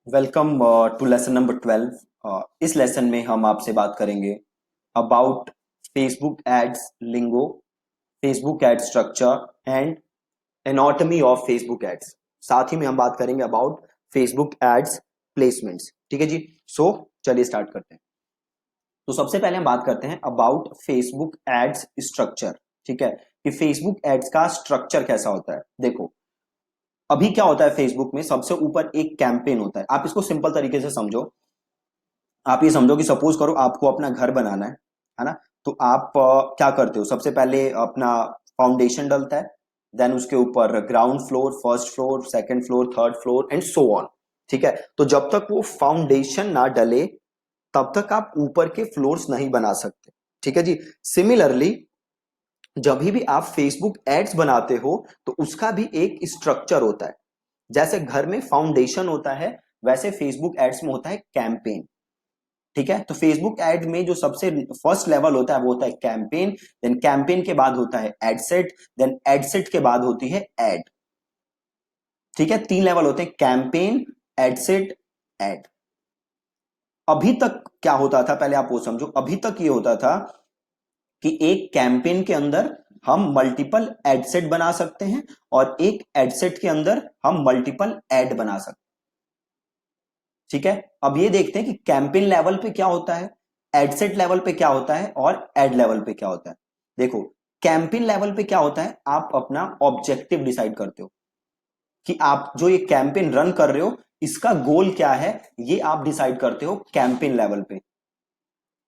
Welcome to lesson number 12। इस lesson में हम आपसे बात करेंगे about Facebook ads lingo, Facebook ad structure and anatomy of Facebook ads. साथ ही में हम बात करेंगे अबाउट फेसबुक एड्स प्लेसमेंट्स। ठीक है जी। सो चलिए स्टार्ट करते हैं। तो सबसे पहले हम बात करते हैं अबाउट फेसबुक एड्स स्ट्रक्चर। ठीक है, कि फेसबुक एड्स का स्ट्रक्चर कैसा होता है। देखो, अभी क्या होता है फेसबुक में, सबसे ऊपर एक कैंपेन होता है। आप इसको सिंपल तरीके से समझो। आप ये समझो कि सपोज करो आपको अपना घर बनाना है ना। तो आप क्या करते हो, सबसे पहले अपना फाउंडेशन डलता है, देन उसके ऊपर ground floor, first floor, second floor, third floor and so on. ठीक है, तो जब तक वो फाउंडेशन ना डले तब तक आप ऊपर के फ्लोर्स नहीं बना सकते। ठीक है जी। सिमिलरली जब भी आप फेसबुक एड्स बनाते हो तो उसका भी एक स्ट्रक्चर होता है। जैसे घर में फाउंडेशन होता है वैसे फेसबुक एड्स में होता है कैंपेन। ठीक है, तो फेसबुक एड में जो सबसे फर्स्ट लेवल होता है वो होता है कैंपेन, देन कैंपेन के बाद होता है एडसेट, देन एडसेट के बाद होती है एड। ठीक है, तीन लेवल होते हैं, कैंपेन, एडसेट, एड। अभी तक क्या होता था, पहले आप वो समझो। अभी तक ये होता था कि एक कैंपेन के अंदर हम मल्टीपल एडसेट बना सकते हैं और एक एडसेट के अंदर हम मल्टीपल एड बना सकते हैं। ठीक है, अब ये देखते हैं कि कैंपेन लेवल पे क्या होता है, एडसेट लेवल पे क्या होता है और एड लेवल पे क्या होता है। देखो, कैंपेन लेवल पे क्या होता है, आप अपना ऑब्जेक्टिव डिसाइड करते हो कि आप जो ये कैंपेन रन कर रहे हो इसका गोल क्या है, ये आप डिसाइड करते हो कैंपेन लेवल पे।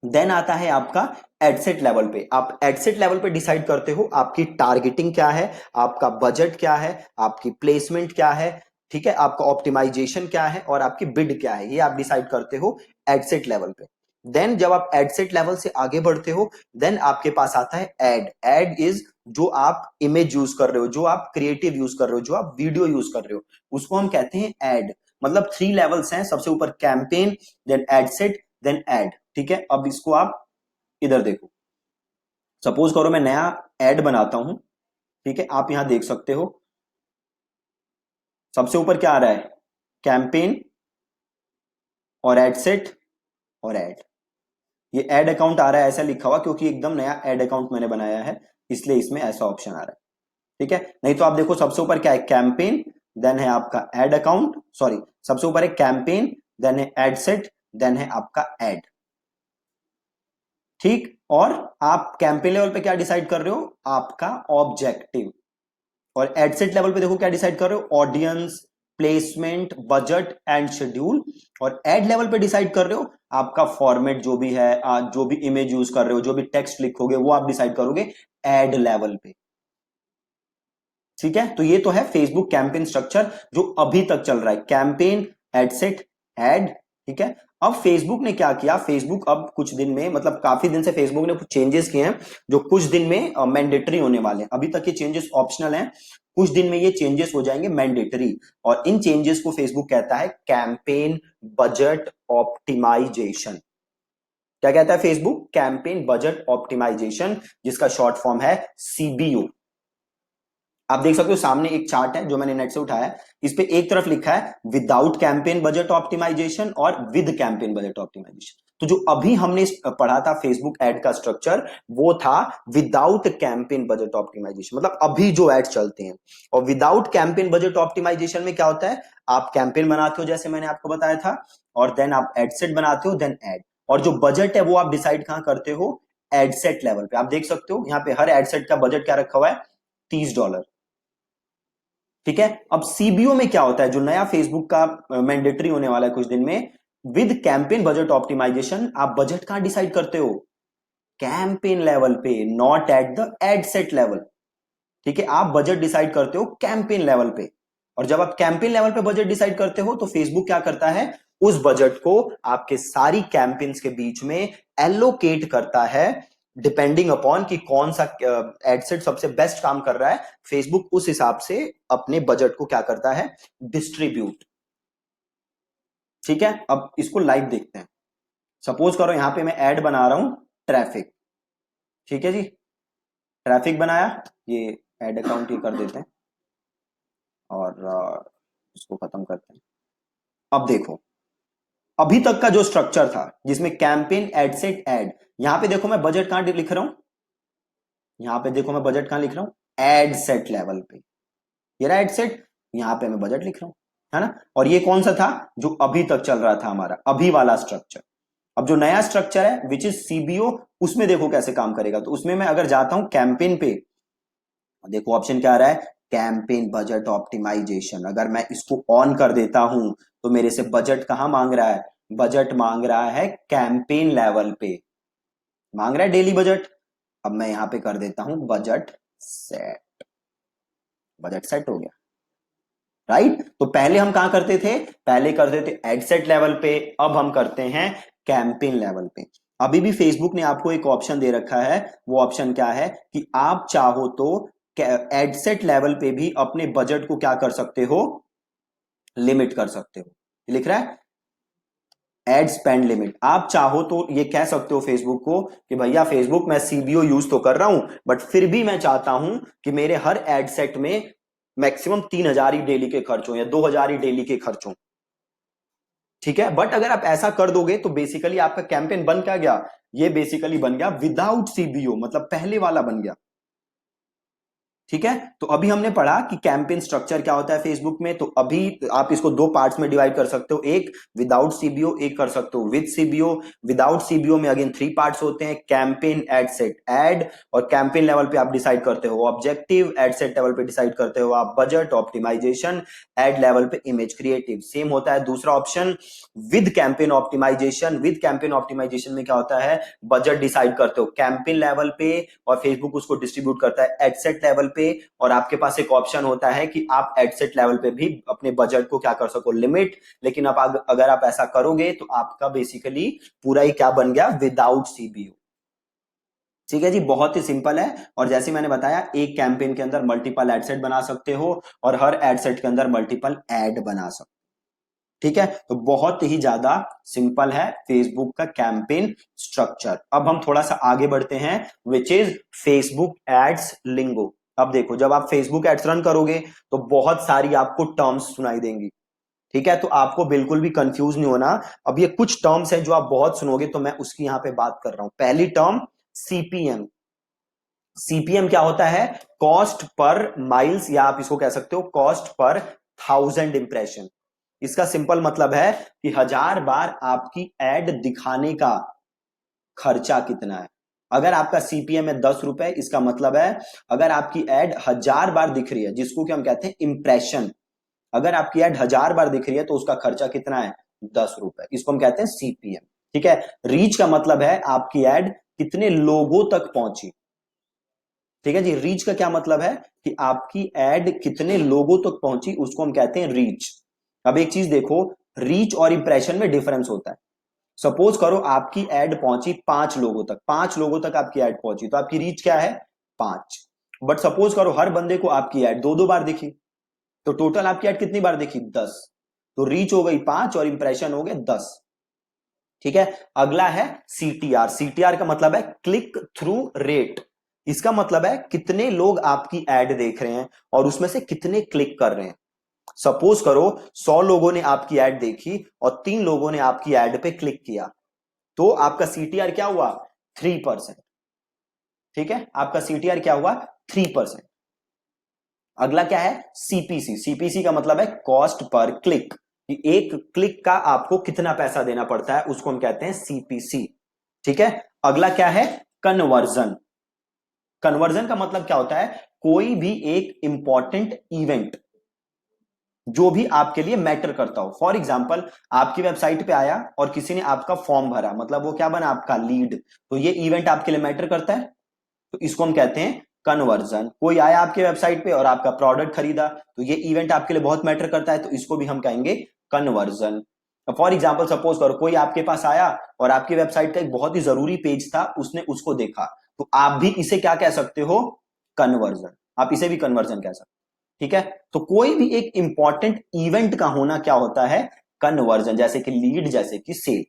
देन आता है आपका एडसेट लेवल पे। आप एडसेट लेवल पे डिसाइड करते हो आपकी टारगेटिंग क्या है, आपका बजट क्या है, आपकी प्लेसमेंट क्या है। ठीक है, आपका ऑप्टिमाइजेशन क्या है और आपकी बिड क्या है, ये आप डिसाइड करते हो एडसेट लेवल पे। देन जब आप एडसेट लेवल से आगे बढ़ते हो देन आपके पास आता है एड। एड इज जो आप इमेज यूज कर रहे हो, जो आप क्रिएटिव यूज कर रहे हो, जो आप वीडियो यूज कर रहे हो, उसको हम कहते हैं एड। मतलब थ्री लेवल्स हैं, सबसे ऊपर campaign, then ad set, then ad. ठीक है, अब इसको आप इधर देखो। सपोज करो मैं नया एड बनाता हूं। ठीक है, आप यहां देख सकते हो सबसे ऊपर क्या आ रहा है, कैंपेन और एडसेट और एड। ये एड अकाउंट आ रहा है ऐसा लिखा हुआ क्योंकि एकदम नया एड अकाउंट मैंने बनाया है, इसलिए इसमें ऐसा ऑप्शन आ रहा है। ठीक है, नहीं तो आप देखो सबसे ऊपर क्या है, कैंपेन, देन है आपका एड अकाउंट, सॉरी, सबसे ऊपर है कैंपेन, देन है एडसेट, देन है आपका एड। ठीक, और आप कैंपेन लेवल पे क्या डिसाइड कर रहे हो, आपका ऑब्जेक्टिव। और एडसेट लेवल पे देखो क्या डिसाइड कर रहे हो, audience, placement, budget and schedule. और एड लेवल पे डिसाइड कर रहे हो आपका फॉर्मेट जो भी है, जो भी इमेज यूज कर रहे हो, जो भी टेक्स्ट लिखोगे वो आप डिसाइड करोगे एड लेवल पे। ठीक है, तो ये तो है फेसबुक कैंपेन स्ट्रक्चर जो अभी तक चल रहा है, कैंपेन, एडसेट, एड। ठीक है, अब फेसबुक ने क्या किया, फेसबुक अब कुछ दिन में, मतलब काफी दिन से फेसबुक ने कुछ चेंजेस किए हैं जो कुछ दिन में मैंडेटरी होने वाले हैं। अभी तक ये चेंजेस ऑप्शनल हैं, कुछ दिन में ये चेंजेस हो जाएंगे मैंडेटरी। और इन चेंजेस को फेसबुक कहता है कैंपेन बजट ऑप्टिमाइजेशन। क्या कहता है फेसबुक, कैंपेन बजट ऑप्टिमाइजेशन, जिसका शॉर्ट फॉर्म है सीबीओ। आप देख सकते हो सामने एक चार्ट है जो मैंने नेट से उठाया है, इस पे एक तरफ लिखा है विदाउट कैंपेन बजट ऑप्टिमाइजेशन और विद कैंपेन बजट ऑप्टिमाइजेशन। तो जो अभी हमने पढ़ा था फेसबुक एड का स्ट्रक्चर, वो था विदाउट कैंपेन बजट ऑप्टिमाइजेशन, मतलब अभी जो एड चलते हैं। और विदाउट कैंपेन बजट ऑप्टिमाइजेशन में क्या होता है, आप कैंपेन बनाते हो जैसे मैंने आपको बताया था, और देन आप एडसेट बनाते हो, देन एड। और जो बजट है वो आप डिसाइड कहां करते हो, एडसेट लेवल पे। आप देख सकते हो यहाँ पे हर एडसेट का बजट क्या रखा हुआ है, $30। ठीक है, अब सीबीओ में क्या होता है, जो नया फेसबुक का मैंडेटरी होने वाला है कुछ दिन में, विद कैंपेन बजट ऑप्टिमाइजेशन, आप बजट कहां डिसाइड करते हो, कैंपेन लेवल पे, not at the add set level. ठीक है, आप बजट डिसाइड करते हो कैंपेन लेवल पे। और जब आप कैंपेन लेवल पे बजट डिसाइड करते हो तो फेसबुक क्या करता है, उस बजट को आपके सारी कैंपेन्स के बीच में एलोकेट करता है, डिपेंडिंग अपॉन कि कौन सा एडसेट सबसे बेस्ट काम कर रहा है। फेसबुक उस हिसाब से अपने बजट को क्या करता है, डिस्ट्रीब्यूट। ठीक है, अब इसको लाइव देखते हैं। सपोज करो यहां पे मैं ऐड बना रहा हूं, ट्रैफिक। ठीक है जी, ट्रैफिक बनाया, ये एड अकाउंट ये कर देते हैं और इसको खत्म करते हैं। अब देखो, अभी तक का जो स्ट्रक्चर था जिसमें कैंपेन, एड सेट, एड, यहां पे देखो मैं बजट कहां लिख रहा हूं, यहां पे देखो मैं बजट कहां लिख रहा हूं, एड सेट लेवल पे, ये रहा एड सेट, यहां पे मैं बजट लिख रहा हूं, है ना। और ये कौन सा था, जो अभी तक चल रहा था हमारा अभी वाला स्ट्रक्चर। अब जो नया स्ट्रक्चर है विच इज सीबीओ, उसमें देखो कैसे काम करेगा। तो उसमें मैं अगर जाता हूं कैंपेन पे, देखो ऑप्शन क्या आ रहा है, कैंपेन बजट ऑप्टिमाइजेशन। अगर मैं इसको ऑन कर देता हूं तो मेरे से बजट कहां मांग रहा है, बजट मांग रहा है कैंपेन लेवल पे, मांग रहा है डेली बजट। अब मैं यहां पे कर देता हूं बजट सेट, बजट सेट हो गया, राइट। तो पहले हम कहां करते थे, पहले करते थे एड सेट लेवल पे, अब हम करते हैं कैंपेन लेवल पे। अभी भी फेसबुक ने आपको एक ऑप्शन दे रखा है, वो ऑप्शन क्या है कि आप चाहो तो एड सेट लेवल पे भी अपने बजट को क्या कर सकते हो, लिमिट कर सकते हो। लिख रहा है एड स्पेंड लिमिट। आप चाहो तो ये कह सकते हो फेसबुक को कि भैया फेसबुक मैं सीबीओ यूज तो कर रहा हूं, बट फिर भी मैं चाहता हूं कि मेरे हर एड सेट में मैक्सिमम 3,000 ही डेली के खर्च हो या 2,000 ही डेली के खर्च हो, ठीक है। बट अगर आप ऐसा कर दोगे तो बेसिकली आपका कैंपेन बन क्या गया, ये बेसिकली बन गया विदाउट सीबीओ, मतलब पहले वाला बन गया, ठीक है। तो अभी हमने पढ़ा कि कैंपेन स्ट्रक्चर क्या होता है फेसबुक में। तो अभी आप इसको दो पार्ट्स में डिवाइड कर सकते हो, एक विदाउट सीबीओ, एक कर सकते हो विद सीबीओ। विदाउट सीबीओ में अगेन 3 पार्ट्स होते हैं, कैंपेन, एड सेट, एड। और कैंपेन लेवल पे आप डिसाइड करते हो ऑब्जेक्टिव, एड सेट लेवल पे डिसाइड करते हो आप बजट ऑप्टिमाइजेशन, एड लेवल पे इमेज क्रिएटिव। सेम होता है दूसरा option with campaign optimisation. With campaign optimisation में क्या होता है, बजट डिसाइड करते हो कैंपेन लेवल पे और फेसबुक उसको डिस्ट्रीब्यूट करता है एड सेट लेवल पे। और आपके पास एक ऑप्शन होता है कि आप एड सेट लेवल पे भी अपने बजट को क्या कर सको, लिमिट। लेकिन आप अगर आप ऐसा करोगे तो आपका बेसिकली पूरा ही क्या बन गया, विदाउट सीबीओ। ठीक है जी, बहुत ही सिंपल है। और जैसे मैंने बताया एक कैंपेन के अंदर मल्टीपल एड सेट बना सकते हो और हर एड सेट के अंदर मल्टीपल एड बना सकते हो, ठीक है। तो बहुत ही ज्यादा सिंपल है फेसबुक का कैंपेन स्ट्रक्चर। अब हम थोड़ा सा आगे बढ़ते हैं, विच इज फेसबुक एड्स लिंगो। अब देखो जब आप फेसबुक एड्स रन करोगे तो बहुत सारी आपको टर्म्स सुनाई देंगी, ठीक है। तो आपको बिल्कुल भी कंफ्यूज नहीं होना। अब ये कुछ टर्म्स हैं जो आप बहुत सुनोगे, तो मैं उसकी यहां पे बात कर रहा हूं। पहली टर्म सीपीएम। सीपीएम क्या होता है, कॉस्ट पर माइल्स, या आप इसको कह सकते हो कॉस्ट पर 1,000 इंप्रेशन। इसका सिंपल मतलब है कि 1,000 बार आपकी एड दिखाने का खर्चा कितना है। अगर आपका सीपीएम है 10 रुपए, इसका मतलब है अगर आपकी एड 1,000 बार दिख रही है, जिसको कि हम कहते हैं इंप्रेशन, अगर आपकी एड 1,000 बार दिख रही है तो उसका खर्चा कितना है, 10 रुपए। इसको हम कहते हैं सीपीएम, ठीक है। रीच का मतलब है आपकी एड कितने लोगों तक पहुंची, ठीक है जी। रीच का क्या मतलब है कि आपकी एड कितने लोगों तक पहुंची, उसको हम कहते हैं रीच। अब एक चीज देखो, रीच और इंप्रेशन में डिफरेंस होता है। सपोज करो आपकी एड पहुंची 5 लोगों तक, 5 लोगों तक आपकी एड पहुंची, तो आपकी रीच क्या है, 5। बट सपोज करो हर बंदे को आपकी एड 2-2 बार दिखी, तो टोटल आपकी एड कितनी बार दिखी, 10। तो रीच हो गई 5 और इंप्रेशन हो गए 10, ठीक है। अगला है सीटीआर। सीटीआर का मतलब है क्लिक थ्रू रेट। इसका मतलब है कितने लोग आपकी एड देख रहे हैं और उसमें से कितने क्लिक कर रहे हैं। सपोज करो 100 लोगों ने आपकी एड देखी और 3 लोगों ने आपकी एड पे क्लिक किया, तो आपका सीटीआर क्या हुआ, 3%, ठीक है। आपका सीटीआर क्या हुआ, 3%। अगला क्या है, सीपीसी। सीपीसी का मतलब है कॉस्ट पर क्लिक, कि एक क्लिक का आपको कितना पैसा देना पड़ता है, उसको हम कहते हैं सीपीसी, ठीक है। अगला क्या है, कन्वर्जन। कन्वर्जन का मतलब क्या होता है, कोई भी एक इंपॉर्टेंट इवेंट जो भी आपके लिए मैटर करता हो। फॉर एग्जाम्पल आपकी वेबसाइट पे आया और किसी ने आपका फॉर्म भरा, मतलब वो क्या बना, आपका लीड, तो ये इवेंट आपके लिए मैटर करता है, तो इसको हम कहते हैं कन्वर्जन। कोई आया आपके वेबसाइट पे और आपका प्रोडक्ट खरीदा, तो ये इवेंट आपके लिए बहुत मैटर करता है, तो इसको भी हम कहेंगे कन्वर्जन। फॉर एग्जाम्पल सपोज करो कोई आपके पास आया और आपकी वेबसाइट का एक बहुत ही जरूरी पेज था, उसने उसको देखा, तो आप भी इसे क्या कह सकते हो, कन्वर्जन। आप इसे भी कन्वर्जन कह सकते हो, ठीक है। तो कोई भी एक इंपॉर्टेंट इवेंट का होना क्या होता है, कन्वर्जन, जैसे कि लीड, जैसे कि सेल।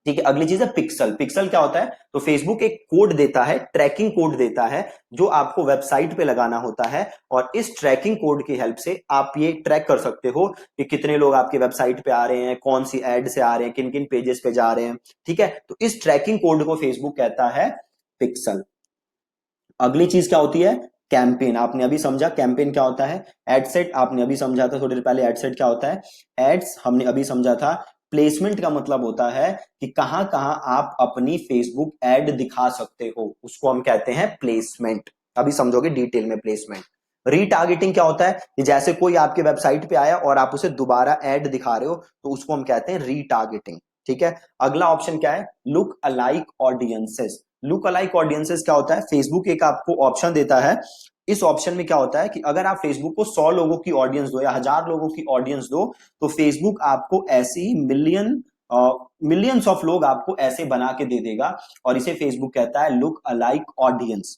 ठीक है। अगली चीज है पिक्सल। पिक्सल क्या होता है? तो फेसबुक एक कोड देता है, ट्रैकिंग कोड देता है, जो आपको वेबसाइट पे लगाना होता है, और इस ट्रैकिंग कोड की हेल्प से आप ये ट्रैक कर सकते हो कि कितने लोग आपकी वेबसाइट पे आ रहे हैं, कौन सी एड से आ रहे हैं, किन किन पेजेस पे जा रहे हैं। ठीक है, तो इस ट्रैकिंग कोड को फेसबुक कहता है पिक्सल। अगली चीज क्या होती है? कैंपेन। आपने अभी समझा कैंपेन क्या होता है। एडसेट आपने अभी समझा था थोड़ी देर पहले, एडसेट क्या होता है। एड्स हमने अभी समझा था। प्लेसमेंट का मतलब होता है कि कहां कहां आप अपनी फेसबुक एड दिखा सकते हो, उसको हम कहते हैं प्लेसमेंट। अभी समझोगे डिटेल में प्लेसमेंट। रीटारगेटिंग क्या होता है कि जैसे कोई आपके वेबसाइट पे आया और आप उसे दोबारा एड दिखा रहे हो, तो उसको हम कहते हैं रीटारगेटिंग। ठीक है। अगला ऑप्शन क्या है? Look alike audiences. Look alike audiences क्या होता है? फेसबुक एक आपको ऑप्शन देता है। इस ऑप्शन में क्या होता है कि अगर आप फेसबुक को 100 लोगों की ऑडियंस दो या 1000 लोगों की ऑडियंस दो, तो फेसबुक आपको ऐसी मिलियंस ऑफ लोग आपको ऐसे बना के दे देगा, और इसे फेसबुक कहता है लुक अलाइक ऑडियंस।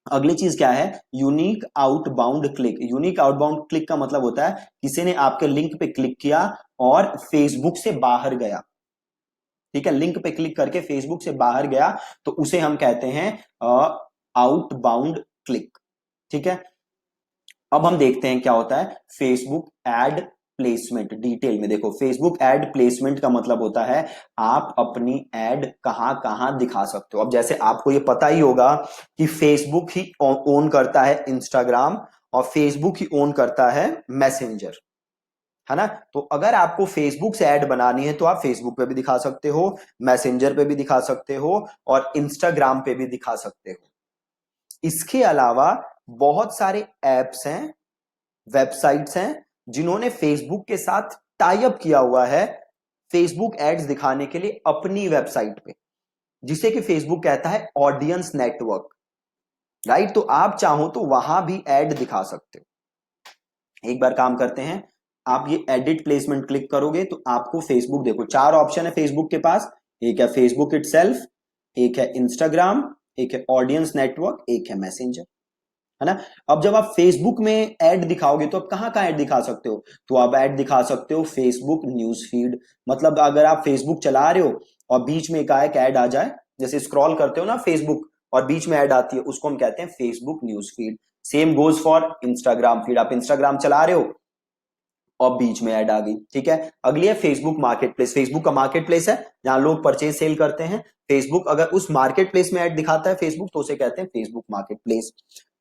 अगली चीज क्या है? Unique outbound click. Unique outbound click का मतलब होता है किसी ने आपके लिंक पे क्लिक किया और फेसबुक से बाहर गया। ठीक है, लिंक पे क्लिक करके फेसबुक से बाहर गया, तो उसे हम कहते हैं आउटबाउंड क्लिक। ठीक है। अब हम देखते हैं क्या होता है फेसबुक एड प्लेसमेंट। डिटेल में देखो, फेसबुक एड प्लेसमेंट का मतलब होता है आप अपनी एड कहां कहां दिखा सकते हो। अब जैसे आपको ये पता ही होगा कि फेसबुक ही ओन करता है इंस्टाग्राम, और फेसबुक ही ओन करता है मैसेंजर, है ना। तो अगर आपको फेसबुक से ऐड बनानी है तो आप फेसबुक पे भी दिखा सकते हो, मैसेंजर पे भी दिखा सकते हो, और इंस्टाग्राम पे भी दिखा सकते हो। इसके अलावा बहुत सारे एप्स हैं, वेबसाइट्स हैं, जिन्होंने फेसबुक के साथ टाई अप किया हुआ है फेसबुक एड्स दिखाने के लिए अपनी वेबसाइट पे, जिसे कि फेसबुक कहता है ऑडियंस नेटवर्क। राइट, तो आप चाहो तो वहां भी ऐड दिखा सकते हो। एक बार काम करते हैं, आप ये एडिट प्लेसमेंट क्लिक करोगे तो आपको फेसबुक, देखो 4 ऑप्शन है फेसबुक के पास। एक है फेसबुक इटसेल्फ, एक है इंस्टाग्राम, एक है ऑडियंस नेटवर्क, एक है मैसेंजर, है ना। अब जब आप फेसबुक में ऐड दिखाओगे तो आप कहां कहां ऐड दिखा सकते हो? तो आप ऐड दिखा सकते हो फेसबुक न्यूज फीड। मतलब अगर आप फेसबुक चला रहे हो और बीच में एकाएक ऐड आ जाए, जैसे स्क्रॉल करते हो ना फेसबुक और बीच में ऐड आती है, उसको हम कहते हैं Facebook news feed. Same goes for Instagram feed. आप इंस्टाग्राम चला रहे हो और बीच में ऐड आ गई। ठीक है। अगली है फेसबुक मार्केट प्लेस। फेसबुक का मार्केट प्लेस है जहां लोग परचेज सेल करते हैं। फेसबुक अगर उस मार्केट प्लेस में ऐड दिखाता है फेसबुक, तो उसे कहते हैं Facebook market place.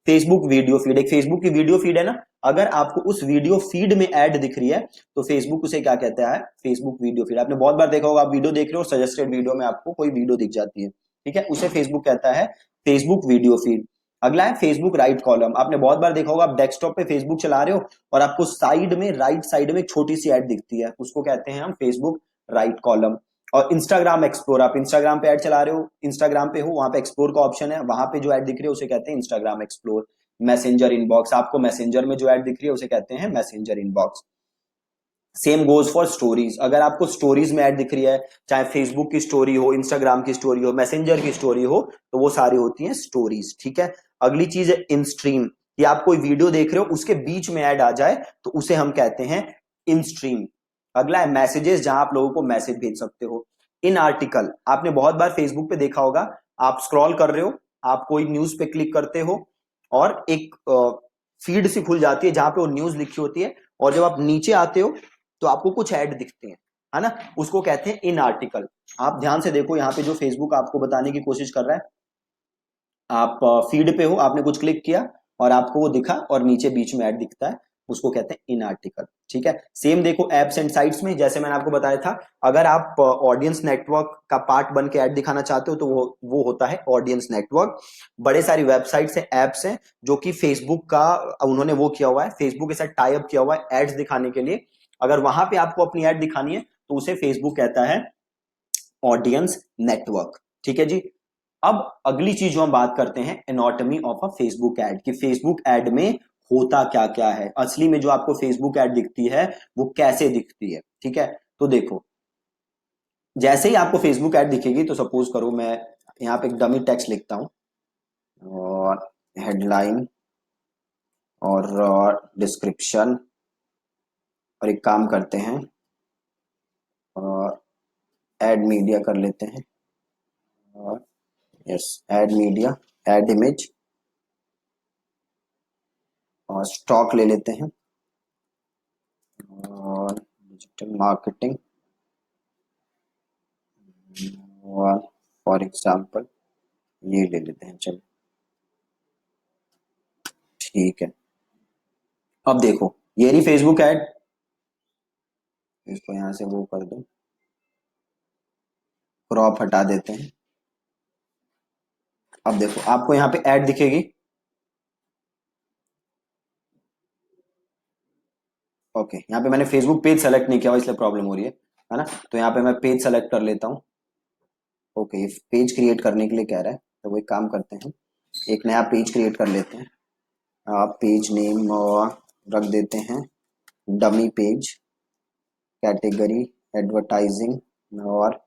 Facebook video feed. एक फेसबुक की वीडियो फीड है ना, अगर आपको उस वीडियो फीड में ऐड दिख रही है तो फेसबुक उसे क्या कहता है? Facebook video feed. आपने बहुत बार देखा होगा, आप वीडियो देख रहे हो, सजेस्टेड वीडियो में आपको कोई वीडियो दिख जाती है, ठीक है, उसे फेसबुक कहता है फेसबुक वीडियो फीड। अगला है फेसबुक राइट कॉलम। आपने बहुत बार देखा होगा, आप डेस्कटॉप पे फेसबुक चला रहे हो और आपको साइड में, राइट साइड में एक छोटी सी ऐड दिखती है, उसको कहते हैं हम फेसबुक राइट कॉलम। और इंस्टाग्राम एक्सप्लोर, आप इंस्टाग्राम पे ऐड चला रहे हो, इंस्टाग्राम पे हो, वहां पे एक्सप्लोर का ऑप्शन है, वहां पे जो ऐड दिख रही है उसे कहते हैं इंस्टाग्राम एक्सप्लोर। मैसेंजर इनबॉक्स, आपको मैसेंजर में जो ऐड दिख रही है उसे कहते हैं messenger inbox. Same goes for stories. अगर आपको स्टोरीज में ऐड दिख रही है, चाहे फेसबुक की स्टोरी हो, इंस्टाग्राम की स्टोरी हो, मैसेंजर की स्टोरी हो, तो वो सारी होती हैं स्टोरीज। ठीक है। अगली चीज है इन स्ट्रीम, कि आप कोई वीडियो देख रहे हो उसके बीच में ऐड आ जाए तो उसे हम कहते हैं इन स्ट्रीम। अगला है मैसेजेस, जहां आप लोगों को मैसेज भेज सकते हो। इन आर्टिकल, आपने बहुत बार फेसबुक पे देखा होगा, आप स्क्रॉल कर रहे हो, आप कोई न्यूज पे क्लिक करते हो और एक फीड सी खुल जाती है जहां पे वो न्यूज लिखी होती है, और जब आप नीचे आते हो तो आपको कुछ ऐड दिखते हैं, है ना, उसको कहते हैं इन आर्टिकल। आप ध्यान से देखो, यहाँ पे जो फेसबुक आपको बताने की कोशिश कर रहा है, आप फीड पे हो, आपने कुछ क्लिक किया और आपको वो दिखा और नीचे बीच में ऐड दिखता है, उसको कहते हैं इन आर्टिकल। ठीक है। सेम देखो एप्स एंड साइट्स में, जैसे मैंने आपको बताया था, अगर आप ऑडियंस नेटवर्क का पार्ट बन के ऐड दिखाना चाहते हो तो वो होता है ऑडियंस नेटवर्क। बड़े सारी वेबसाइट्स हैं, एप्स हैं, जो कि फेसबुक का उन्होंने वो किया हुआ है, फेसबुक के साथ टाई अप किया हुआ है एड्स दिखाने के लिए। अगर वहां पे आपको अपनी ऐड दिखानी है तो उसे फेसबुक कहता है ऑडियंस नेटवर्क। ठीक है जी। अब अगली चीज जो हम बात करते हैं, anatomy of a Facebook ad, कि फेसबुक ऐड में होता क्या क्या है, असली में जो आपको फेसबुक ऐड दिखती है वो कैसे दिखती है। ठीक है। तो देखो, जैसे ही आपको फेसबुक ऐड दिखेगी, तो सपोज करो मैं यहाँ पे एक डमी टेक्स्ट लिखता हूं, और हेडलाइन और डिस्क्रिप्शन, और एक काम करते हैं, ऐड मीडिया कर लेते हैं, और yes add media, add image, और स्टॉक ले लेते हैं, और डिजिटल मार्केटिंग, और फॉर एग्जांपल ये ले लेते हैं। चलो ठीक है, अब देखो ये रही फेसबुक ऐड, इसको यहाँ से वो कर दो, क्रॉप हटा देते हैं। अब देखो आपको यहाँ पे ऐड दिखेगी, ओके यहाँ पे मैंने फेसबुक पेज सेलेक्ट नहीं किया हुआ इसलिए प्रॉब्लम हो रही है ना। तो यहाँ पे मैं पेज सेलेक्ट कर लेता हूँ। ओके पेज क्रिएट करने के लिए कह रहा है, तो वो एक काम करते हैं, एक नया पेज क्रिएट कर लेते हैं। आप पेज नेम रख देते हैं डमी पेज, कैटेगरी एडवर्टाइजिंग, और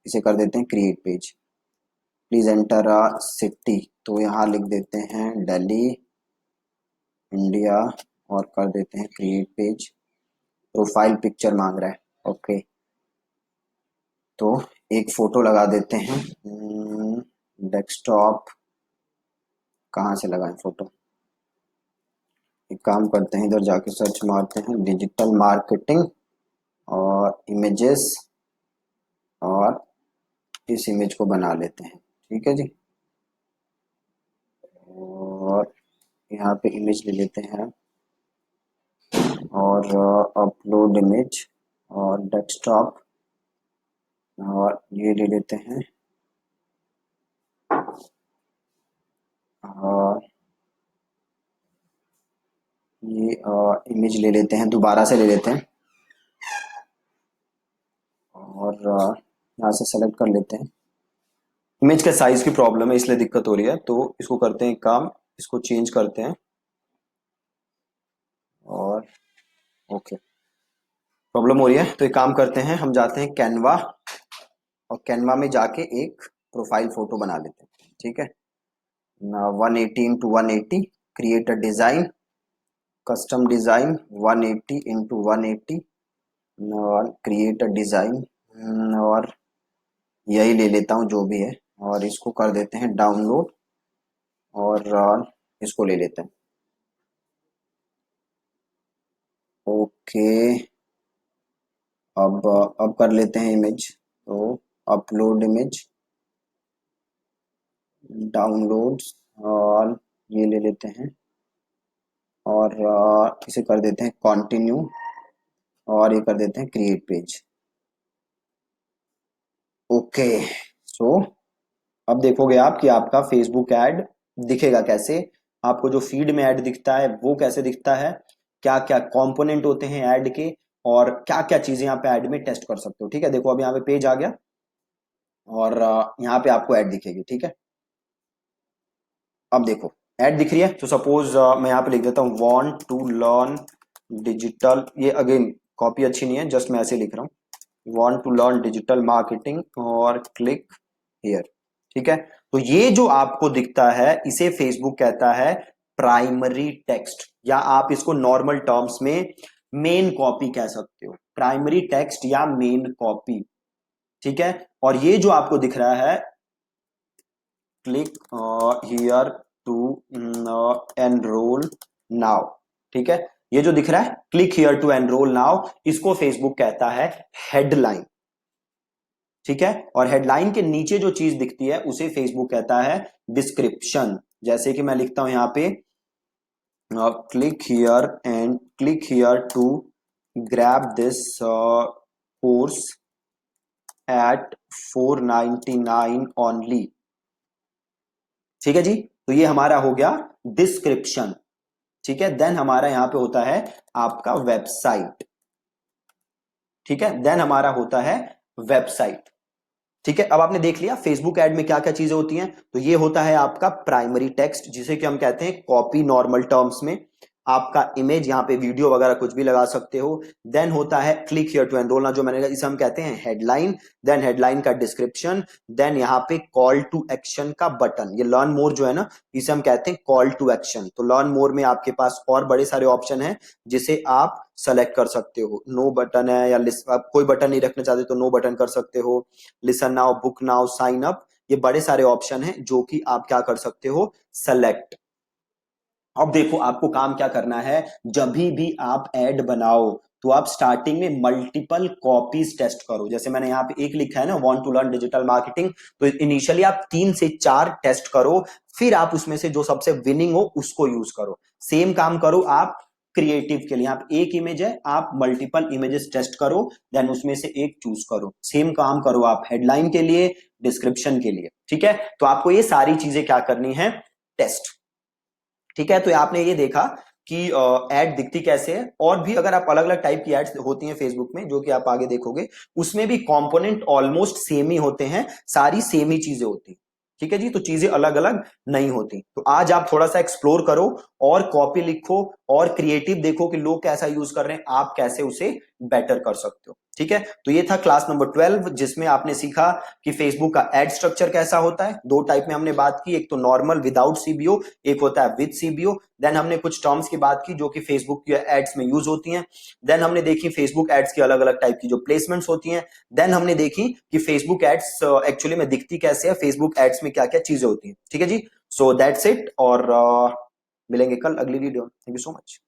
इसे कर देते हैं create page. Please enter a city, तो यहाँ लिख देते हैं दिल्ली इंडिया, और कर देते हैं क्रिएट पेज। प्रोफाइल पिक्चर मांग रहा है, ओके तो एक फोटो लगा देते हैं। डेस्कटॉप कहाँ से लगाएं फोटो, एक काम करते हैं इधर जाके सर्च मारते हैं डिजिटल मार्केटिंग और इमेजेस, और इस इमेज को बना लेते हैं। ठीक है जी, और यहाँ पे इमेज ले लेते हैं, और अपलोड इमेज, और डेस्कटॉप, और ये ले लेते हैं, और ये इमेज ले लेते हैं, दोबारा से ले लेते हैं, और यहाँ से सेलेक्ट कर लेते हैं। इमेज के साइज की प्रॉब्लम है इसलिए दिक्कत हो रही है, तो इसको करते हैं एक काम, इसको चेंज करते हैं, और ओके प्रॉब्लम हो रही है तो एक काम करते हैं, हम जाते हैं कैनवा, और कैनवा में जाके एक प्रोफाइल फोटो बना लेते हैं। ठीक है, 180 × 180, create a design, custom design 180 × 180, और क्रिएट अ डिजाइन, और यही ले लेता हूँ जो भी है, और इसको कर देते हैं डाउनलोड, और इसको ले लेते हैं। ओके अब कर लेते हैं इमेज, तो अपलोड इमेज, डाउनलोड्स, और ये ले लेते हैं, और इसे कर देते हैं कंटिन्यू, और ये कर देते हैं क्रिएट पेज। ओके सो अब देखोगे आप कि आपका फेसबुक ऐड दिखेगा कैसे, आपको जो फीड में ऐड दिखता है वो कैसे दिखता है, क्या क्या कंपोनेंट होते हैं ऐड के, और क्या क्या चीजें यहाँ पे ऐड में टेस्ट कर सकते हो। ठीक है, देखो अब यहाँ पे पेज आ गया, और यहाँ पे आपको ऐड दिखेगी। ठीक है, अब देखो ऐड दिख रही है, तो सपोज मैं यहाँ पे लिख देता हूँ वांट टू लर्न डिजिटल, ये अगेन कॉपी अच्छी नहीं है, जस्ट मैं ऐसे लिख रहा हूँ want to learn digital marketing, और क्लिक हियर। ठीक है, तो ये जो आपको दिखता है इसे फेसबुक कहता है प्राइमरी टेक्स्ट, या आप इसको नॉर्मल टर्म्स में मेन कॉपी कह सकते हो, प्राइमरी टेक्स्ट या मेन कॉपी। ठीक है, और ये जो आपको दिख रहा है click here to enrol now, ठीक है, ये जो दिख रहा है click here to enrol now, इसको फेसबुक कहता है हेडलाइन। ठीक है, और हेडलाइन के नीचे जो चीज दिखती है उसे फेसबुक कहता है डिस्क्रिप्शन। जैसे कि मैं लिखता हूं यहां पे click here and click here to grab this course at 499 only. ठीक है जी, तो ये हमारा हो गया डिस्क्रिप्शन। ठीक है, देन हमारा यहां पे होता है आपका वेबसाइट। ठीक है, देन हमारा होता है वेबसाइट। ठीक है, अब आपने देख लिया फेसबुक ऐड में क्या क्या चीजें होती हैं, तो ये होता है आपका प्राइमरी टेक्स्ट जिसे कि हम कहते हैं कॉपी नॉर्मल टर्म्स में। आपका इमेज, यहाँ पे वीडियो वगैरह कुछ भी लगा सकते हो। देन होता है क्लिक हियर टू एनरोल, ना जो मैंने कहा इसे हम कहते हैं हेडलाइन। देन हेडलाइन का डिस्क्रिप्शन, देन यहाँ पे कॉल टू एक्शन का बटन, ये लर्न मोर जो है ना, इसे हम कहते हैं कॉल टू एक्शन। तो लर्न मोर में आपके पास और बड़े सारे ऑप्शन हैं जिसे आप सेलेक्ट कर सकते हो। नो बटन है, या आप कोई बटन नहीं रखना चाहते तो नो बटन कर सकते हो। Listen now, book now, sign up, ये बड़े सारे ऑप्शन हैं जो कि आप क्या कर सकते हो, सेलेक्ट। अब देखो आपको काम क्या करना है, जब भी आप ऐड बनाओ तो आप स्टार्टिंग में मल्टीपल कॉपीज टेस्ट करो। जैसे मैंने यहाँ पे एक लिखा है ना, want to learn digital marketing, तो इनिशियली आप 3 से 4 टेस्ट करो, फिर आप उसमें से जो सबसे विनिंग हो उसको यूज करो। सेम काम करो आप क्रिएटिव के लिए, आप एक इमेज है, आप मल्टीपल इमेजेस टेस्ट करो, देन उसमें से एक चूज करो। सेम काम करो आप हेडलाइन के लिए, डिस्क्रिप्शन के लिए, ठीक है। तो आपको ये सारी चीजें क्या करनी है, टेस्ट, ठीक है। तो आपने ये देखा कि एड दिखती कैसे है, और भी अगर आप अलग अलग टाइप की एड्स होती हैं फेसबुक में जो कि आप आगे देखोगे, उसमें भी कंपोनेंट ऑलमोस्ट सेम ही होते हैं, सारी सेम ही चीजें होती हैं, ठीक है जी। तो चीजें अलग अलग नहीं होती। तो आज आप थोड़ा सा एक्सप्लोर करो और कॉपी लिखो और क्रिएटिव देखो कि लोग कैसा यूज कर रहे हैं, आप कैसे उसे बेटर कर सकते हो, ठीक है। तो ये था क्लास नंबर 12 जिसमें आपने सीखा कि फेसबुक का एड स्ट्रक्चर कैसा होता है। दो टाइप में हमने बात की, एक तो नॉर्मल विदाउट सीबीओ, एक होता है विद सीबीओ। देन हमने कुछ टर्म्स की बात की जो कि फेसबुक के एड्स में यूज होती हैं। देन हमने देखी फेसबुक एड्स की अलग अलग टाइप की जो प्लेसमेंट्स होती हैं। देन हमने देखी कि फेसबुक एड्स एक्चुअली में दिखती कैसे है, फेसबुक एड्स में क्या क्या चीजें होती हैं, ठीक है जी। सो दैट्स इट, और मिलेंगे कल अगली video. Thank you so much.